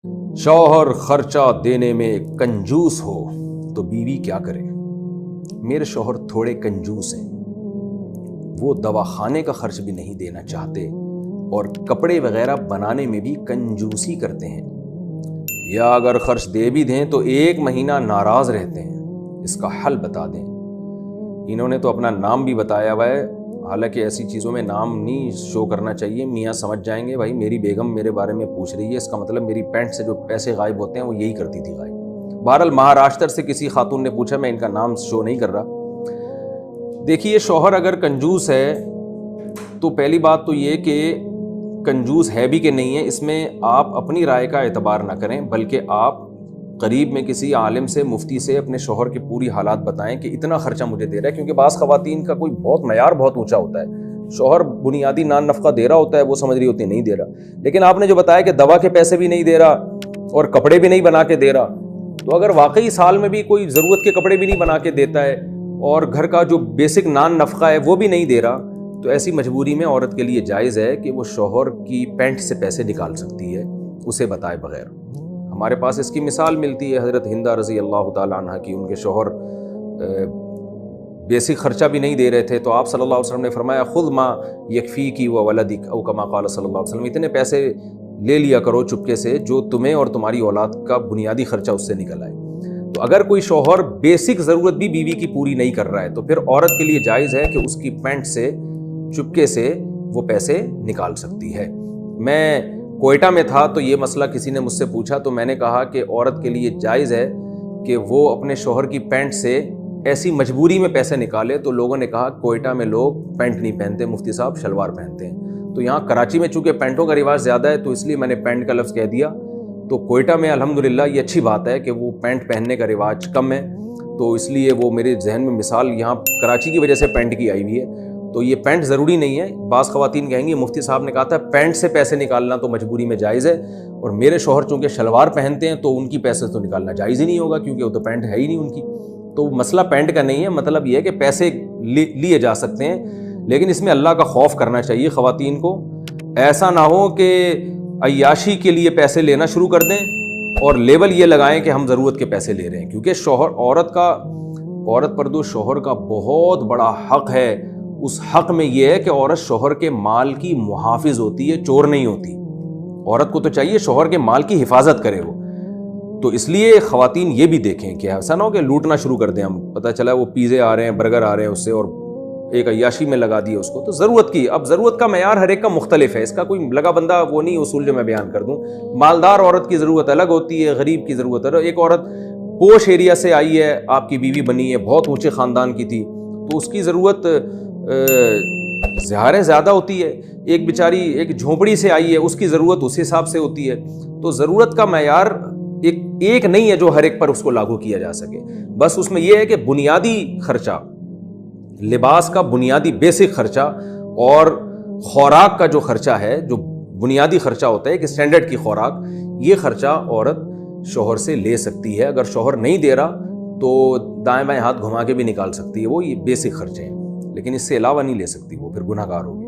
شوہر خرچہ دینے میں کنجوس ہو تو بیوی کیا کرے؟ میرے شوہر تھوڑے کنجوس ہیں، وہ دواخانے کا خرچ بھی نہیں دینا چاہتے اور کپڑے وغیرہ بنانے میں بھی کنجوسی کرتے ہیں، یا اگر خرچ دے بھی دیں تو 1 مہینہ ناراض رہتے ہیں۔ اس کا حل بتا دیں۔ انہوں نے تو اپنا نام بھی بتایا ہوا ہے، حالانکہ ایسی چیزوں میں نام نہیں شو کرنا چاہیے، میاں سمجھ جائیں گے بھائی میری بیگم میرے بارے میں پوچھ رہی ہے، اس کا مطلب میری پینٹ سے جو پیسے غائب ہوتے ہیں وہ یہی کرتی تھی غائب۔ بہرحال مہاراشٹر سے کسی خاتون نے پوچھا، میں ان کا نام شو نہیں کر رہا۔ دیکھیے، شوہر اگر کنجوس ہے تو پہلی بات تو یہ کہ کنجوس ہے بھی کہ نہیں ہے، اس میں آپ اپنی رائے کا اعتبار نہ کریں، بلکہ آپ قریب میں کسی عالم سے، مفتی سے اپنے شوہر کے پوری حالات بتائیں کہ اتنا خرچہ مجھے دے رہا ہے، کیونکہ بعض خواتین کا کوئی معیار بہت اونچا ہوتا ہے، شوہر بنیادی نان نفقہ دے رہا ہوتا ہے، وہ سمجھ رہی ہوتی ہے نہیں دے رہا، لیکن آپ نے جو بتایا کہ دوا کے پیسے بھی نہیں دے رہا اور کپڑے بھی نہیں بنا کے دے رہا، تو اگر واقعی سال میں بھی کوئی ضرورت کے کپڑے بھی نہیں بنا کے دیتا ہے اور گھر کا جو بیسک نان نفقہ ہے وہ بھی نہیں دے رہا، تو ایسی مجبوری میں عورت کے لیے جائز ہے کہ وہ شوہر کی پینٹ سے پیسے نکال سکتی ہے اسے بتائے بغیر۔ ہمارے پاس اس کی مثال ملتی ہے حضرت ہندہ رضی اللہ تعالیٰ عنہ کی، ان کے شوہر بیسک خرچہ بھی نہیں دے رہے تھے، تو آپ صلی اللہ علیہ وسلم نے فرمایا خذ ما یکفیک وولدک او کما قال صلی اللہ علیہ وسلم، اتنے پیسے لے لیا کرو چپکے سے جو تمہیں اور تمہاری اولاد کا بنیادی خرچہ اس سے نکل آئے۔ تو اگر کوئی شوہر بیسک ضرورت بھی بیوی کی پوری نہیں کر رہا ہے تو پھر عورت کے لیے جائز ہے کہ اس کی پینٹ سے چپکے سے وہ پیسے نکال سکتی ہے۔ میں کوئٹہ میں تھا تو یہ مسئلہ کسی نے مجھ سے پوچھا، تو میں نے کہا کہ عورت کے لیے جائز ہے کہ وہ اپنے شوہر کی پینٹ سے ایسی مجبوری میں پیسے نکالے، تو لوگوں نے کہا کوئٹہ میں لوگ پینٹ نہیں پہنتے، مفتی صاحب شلوار پہنتے ہیں، تو یہاں کراچی میں چونکہ پینٹوں کا رواج زیادہ ہے تو اس لیے میں نے پینٹ کا لفظ کہہ دیا، تو کوئٹہ میں الحمدللہ یہ اچھی بات ہے کہ وہ پینٹ پہننے کا رواج کم ہے، تو اس لیے وہ میرے ذہن میں مثال یہاں کراچی کی وجہ سے پینٹ کی آئی ہوئی ہے۔ تو یہ پینٹ ضروری نہیں ہے، بعض خواتین کہیں گی مفتی صاحب نے کہا تھا پینٹ سے پیسے نکالنا تو مجبوری میں جائز ہے، اور میرے شوہر چونکہ شلوار پہنتے ہیں تو ان کی پیسے تو نکالنا جائز ہی نہیں ہوگا کیونکہ وہ تو پینٹ ہے ہی نہیں ان کی۔ تو مسئلہ پینٹ کا نہیں ہے، مطلب یہ ہے کہ پیسے لیے جا سکتے ہیں، لیکن اس میں اللہ کا خوف کرنا چاہیے خواتین کو، ایسا نہ ہو کہ عیاشی کے لیے پیسے لینا شروع کر دیں اور لیبل یہ لگائیں کہ ہم ضرورت کے پیسے لے رہے ہیں، کیونکہ شوہر عورت پر جو شوہر کا بہت بڑا حق ہے، اس حق میں یہ ہے کہ عورت شوہر کے مال کی محافظ ہوتی ہے، چور نہیں ہوتی۔ عورت کو تو چاہیے شوہر کے مال کی حفاظت کرے وہ، تو اس لیے خواتین یہ بھی دیکھیں کہ ایسا نہ ہو کہ لوٹنا شروع کر دیں ہم، پتہ چلا وہ پیزے آ رہے ہیں، برگر آ رہے ہیں اس سے، اور ایک عیاشی میں لگا دیا اس کو۔ تو ضرورت کا معیار ہر ایک کا مختلف ہے، اس کا کوئی لگا بندہ وہ نہیں اصول جو میں بیان کر دوں۔ مالدار عورت کی ضرورت الگ ہوتی ہے، غریب کی ضرورت الگ۔ ایک عورت پوش ایریا سے آئی ہے، آپ کی بیوی بنی ہے، بہت اونچے خاندان کی تھی، تو اس کی ضرورت ظاہر زیادہ ہوتی ہے۔ ایک بیچاری ایک جھونپڑی سے آئی ہے، اس کی ضرورت اس حساب سے ہوتی ہے۔ تو ضرورت کا معیار ایک نہیں ہے جو ہر ایک پر اس کو لاگو کیا جا سکے، بس اس میں یہ ہے کہ بنیادی خرچہ، لباس کا بنیادی بیسک خرچہ اور خوراک کا جو خرچہ ہے، جو بنیادی خرچہ ہوتا ہے ایک اسٹینڈرڈ کی خوراک، یہ خرچہ عورت شوہر سے لے سکتی ہے۔ اگر شوہر نہیں دے رہا تو دائیں بائیں ہاتھ گھما کے بھی نکال سکتی ہے، وہ یہ بیسک خرچے ہیں، لیکن اس سے علاوہ نہیں لے سکتی، وہ پھر گناہ گار ہوگی۔